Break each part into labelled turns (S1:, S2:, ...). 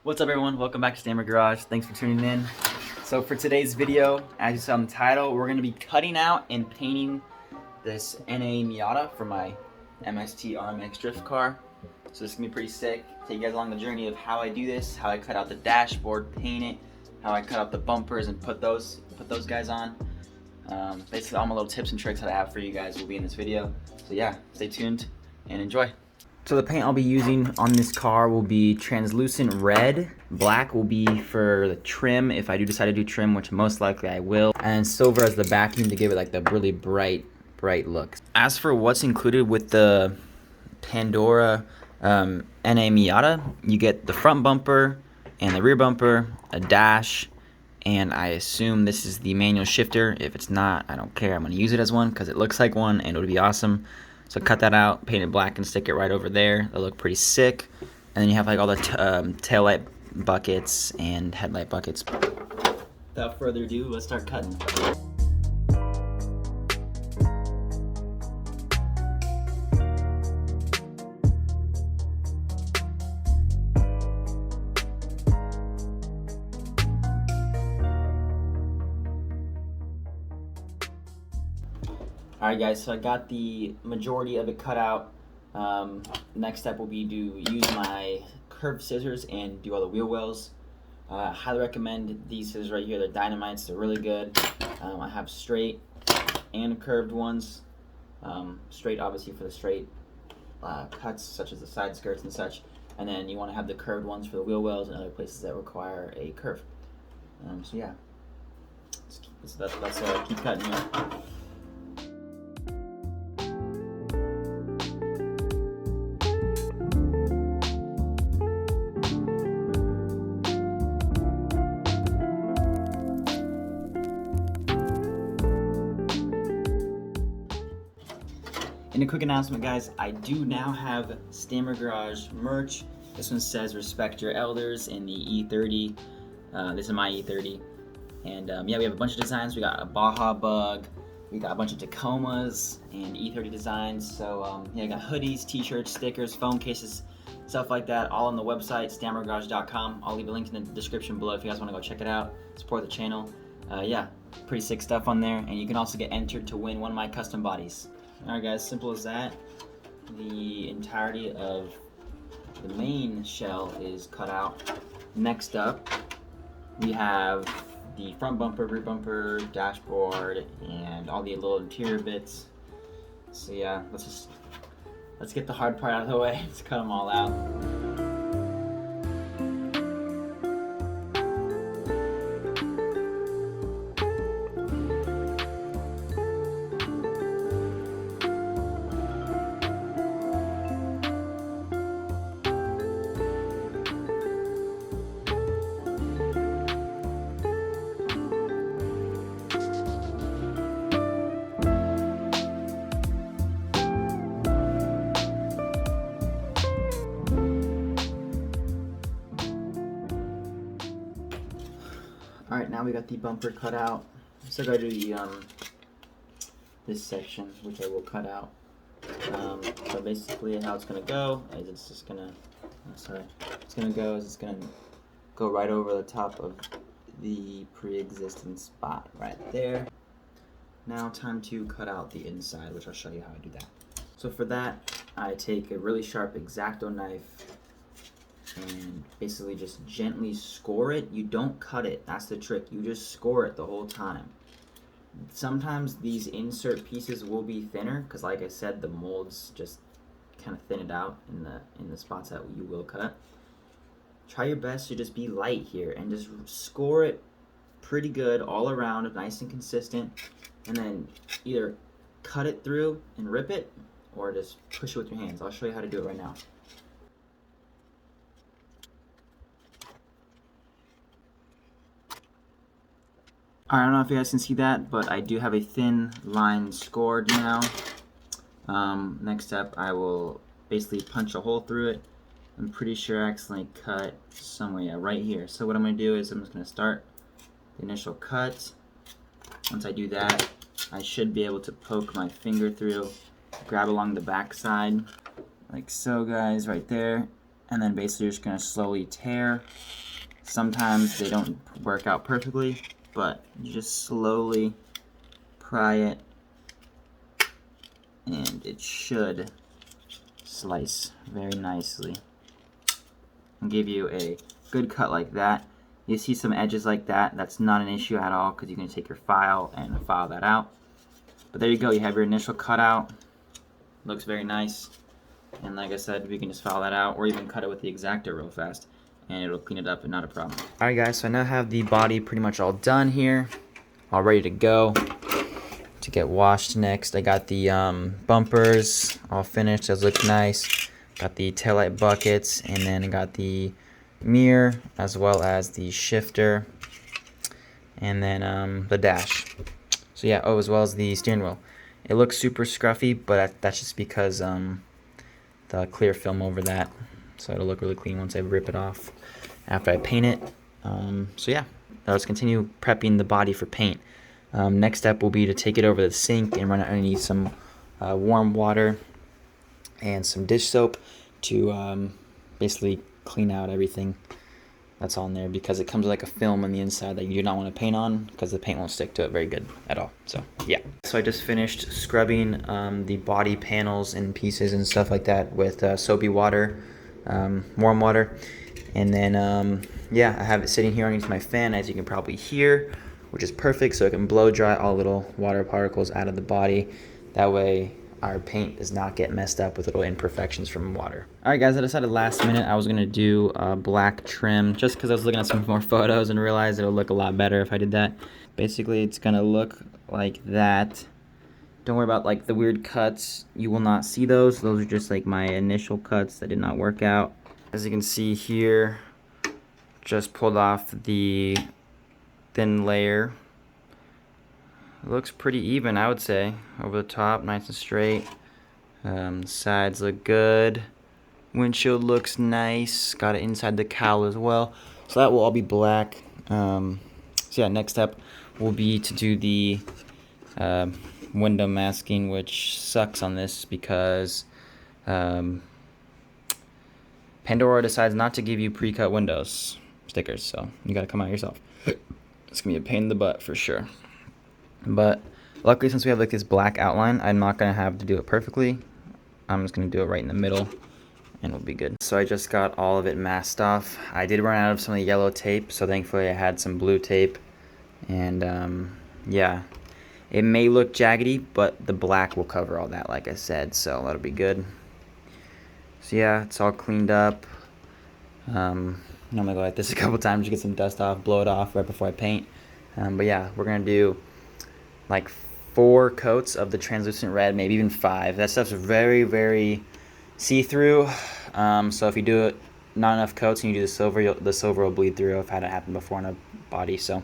S1: What's up everyone, welcome back to Stammer Garage. Thanks for tuning in. So for today's video, as you saw in the title, we're going to be cutting out and painting this NA Miata for my MST RMX drift car. So this is going to be pretty sick. Take you guys along the journey of how I do this, how I cut out the dashboard, paint it, how I cut out the bumpers and put those guys on. Basically all my little tips and tricks that I have for you guys will be in this video. So yeah, stay tuned and enjoy. So the paint I'll be using on this car will be translucent red. Black will be for the trim if I do decide to do trim, which most likely I will. And silver as the backing to give it like the really bright look. As for what's included with the Pandora NA Miata, you get the front bumper and the rear bumper, a dash, and I assume this is the manual shifter. If it's not, I don't care. I'm gonna use it as one because it looks like one and it would be awesome. So cut that out, paint it black, and stick it right over there. It'll look pretty sick. And then you have like all the tail light buckets and headlight buckets. Without further ado, let's start cutting. Alright guys, so I got the majority of it cut out. Next step will be to use my curved scissors and do all the wheel wells. I highly recommend these scissors right here. They're Dynamites, they're really good. I have straight and curved ones. Straight obviously for the straight cuts such as the side skirts and such. And then you want to have the curved ones for the wheel wells and other places that require a curve. So yeah, let's keep cutting here. And a quick announcement, guys, I do now have Stammer Garage merch. This one says respect your elders in the E30. This is my E30. And yeah, we have a bunch of designs. We got a Baja Bug, we got a bunch of Tacomas and E30 designs. So yeah, I got hoodies, t-shirts, stickers, phone cases, stuff like that, all on the website, stammergarage.com. I'll leave a link in the description below if you guys want to go check it out, support the channel. Yeah, pretty sick stuff on there. And you can also get entered to win one of my custom bodies. Alright guys, simple as that. The entirety of the main shell is cut out. Next up, we have the front bumper, rear bumper, dashboard, and all the little interior bits. So yeah, let's get the hard part out of the way. Let's cut them all out. Alright, now we got the bumper cut out. Still gotta do the this section, which I will cut out. So basically how it's gonna go is it's just gonna it's gonna go right over the top of the pre-existing spot right there. Now time to cut out the inside, which I'll show you how I do that. So for that, I take a really sharp X-Acto knife and basically just gently score it. You don't cut it, that's the trick. You just score it the whole time. Sometimes these insert pieces will be thinner because like I said, the molds just kind of thin it out in the spots that you will cut. Try your best to just be light here and just score it pretty good all around, nice and consistent, and then either cut it through and rip it or just push it with your hands. I'll show you how to do it right now. Alright, I don't know if you guys can see that, but I do have a thin line scored now. Next up, I will basically punch a hole through it. I'm pretty sure I accidentally cut somewhere, right here. So what I'm going to do is I'm just going to start the initial cut. Once I do that, I should be able to poke my finger through, grab along the back side, like so guys, right there, and then basically you're just going to slowly tear. Sometimes they don't work out perfectly, but you just slowly pry it, and it should slice very nicely and give you a good cut like that. You see some edges like that, that's not an issue at all because you can take your file and file that out. But there you go, you have your initial cutout. Looks very nice. And like I said, we can just file that out or even cut it with the X-Acto real fast and it'll clean it up and not a problem. Alright guys, so I now have the body pretty much all done here, all ready to go to get washed next. I got the bumpers all finished, those look nice. Got the taillight buckets, and then I got the mirror as well as the shifter, and then the dash. So yeah, oh, as well as the steering wheel. It looks super scruffy, but that's just because the clear film over that, so it'll look really clean once I rip it off after I paint it. So yeah, now let's continue prepping the body for paint. Next step will be to take it over the sink and run it underneath some warm water and some dish soap to basically clean out everything that's on there, because it comes with like a film on the inside that you do not want to paint on because the paint won't stick to it very good at all. So yeah, so I just finished scrubbing the body panels and pieces and stuff like that with soapy water, warm water, and then yeah, I have it sitting here underneath my fan, as you can probably hear, which is perfect, so it can blow dry all little water particles out of the body. That way our paint does not get messed up with little imperfections from water. Alright guys, I decided last minute I was going to do a black trim, just because I was looking at some more photos and realized it would look a lot better if I did that. Basically it's going to look like that. Don't worry about like the weird cuts, you will not see those. Those are just like my initial cuts that did not work out. As you can see here, just pulled off the thin layer. It looks pretty even, I would say. Over the top, nice and straight. Sides look good. Windshield looks nice. Got it inside the cowl as well. So that will all be black. So yeah, next step will be to do the window masking, which sucks on this because Pandora decides not to give you pre-cut windows stickers, so you gotta come out yourself. It's gonna be a pain in the butt for sure. But luckily, since we have like this black outline, I'm not gonna have to do it perfectly. I'm just gonna do it right in the middle and we'll be good. So I just got all of it masked off. I did run out of some of the yellow tape, so thankfully I had some blue tape. And yeah, it may look jaggedy, but the black will cover all that, like I said, so that'll be good. So yeah, it's all cleaned up. I'm gonna go like this a couple times to get some dust off, blow it off right before I paint. But yeah, we're gonna do like 4 coats of the translucent red, maybe even 5. That stuff's very, very see-through. So if you do it not enough coats and you do the silver will bleed through. I've had it happen before on a body. So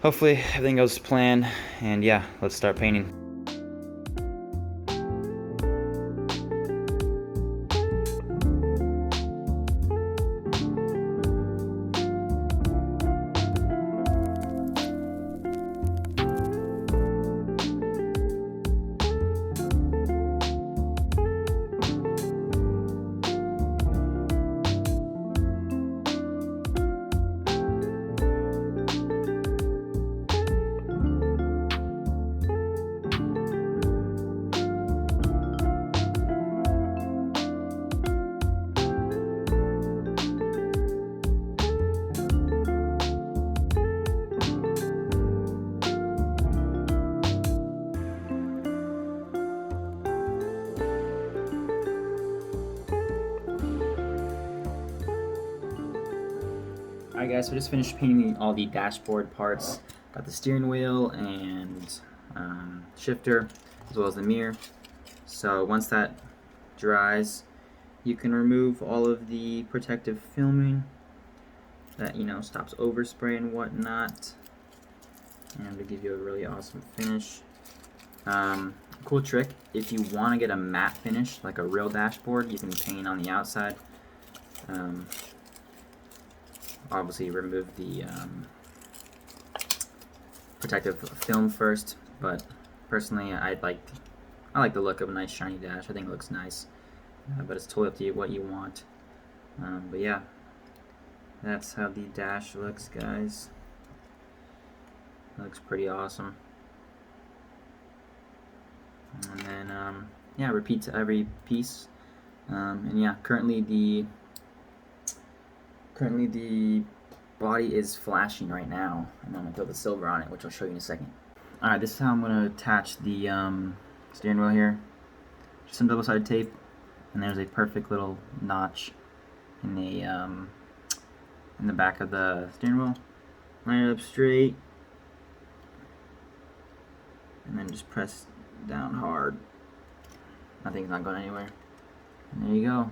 S1: hopefully everything goes to plan. And yeah, let's start painting. Alright guys, so I just finished painting all the dashboard parts. Got the steering wheel and shifter, as well as the mirror. So once that dries, you can remove all of the protective filming that, you know, stops overspray and whatnot, and to give you a really awesome finish. Cool trick, if you want to get a matte finish, like a real dashboard, you can paint on the outside. Obviously remove the protective film first, but personally I like the look of a nice shiny dash. I think it looks nice, but it's totally up to you what you want. But yeah, that's how the dash looks, guys. It looks pretty awesome. And then yeah, repeat to every piece. And yeah, currently the body is flashing right now, and I'm gonna throw the silver on it, which I'll show you in a second. All right, this is how I'm gonna attach the steering wheel here. Just some double-sided tape, and there's a perfect little notch in the back of the steering wheel. Line it up straight, and then just press down hard. Nothing's not going anywhere. And there you go.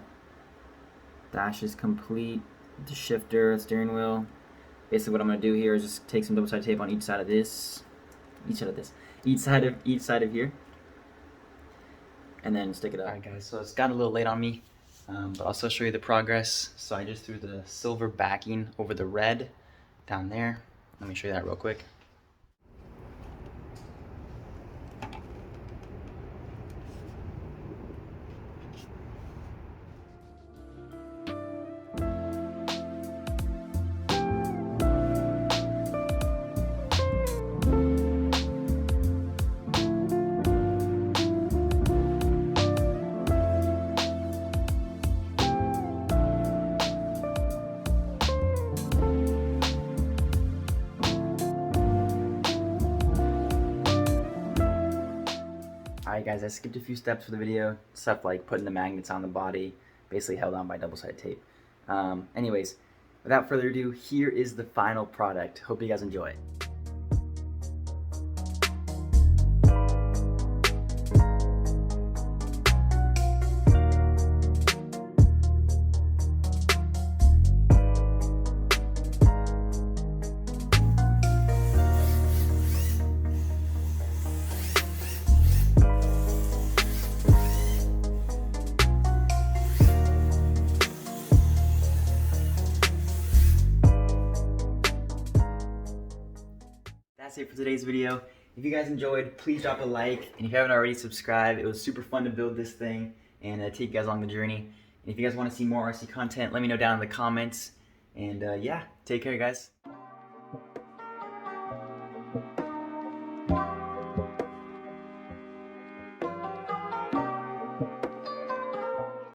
S1: Dash is complete. The shifter, steering wheel. Basically, what I'm gonna do here is just take some double-sided tape on each side of here, and then stick it up. All right, guys. So it's gotten a little late on me, but I'll still show you the progress. So I just threw the silver backing over the red down there. Let me show you that real quick. Alright guys, I skipped a few steps for the video, stuff like putting the magnets on the body, basically held on by double-sided tape. Anyways, without further ado, here is the final product. Hope you guys enjoy it. That's it for today's video. If you guys enjoyed, please drop a like, and if you haven't already, subscribe. It was super fun to build this thing and take you guys along the journey. And if you guys want to see more RC content, let me know down in the comments. And yeah, take care, guys.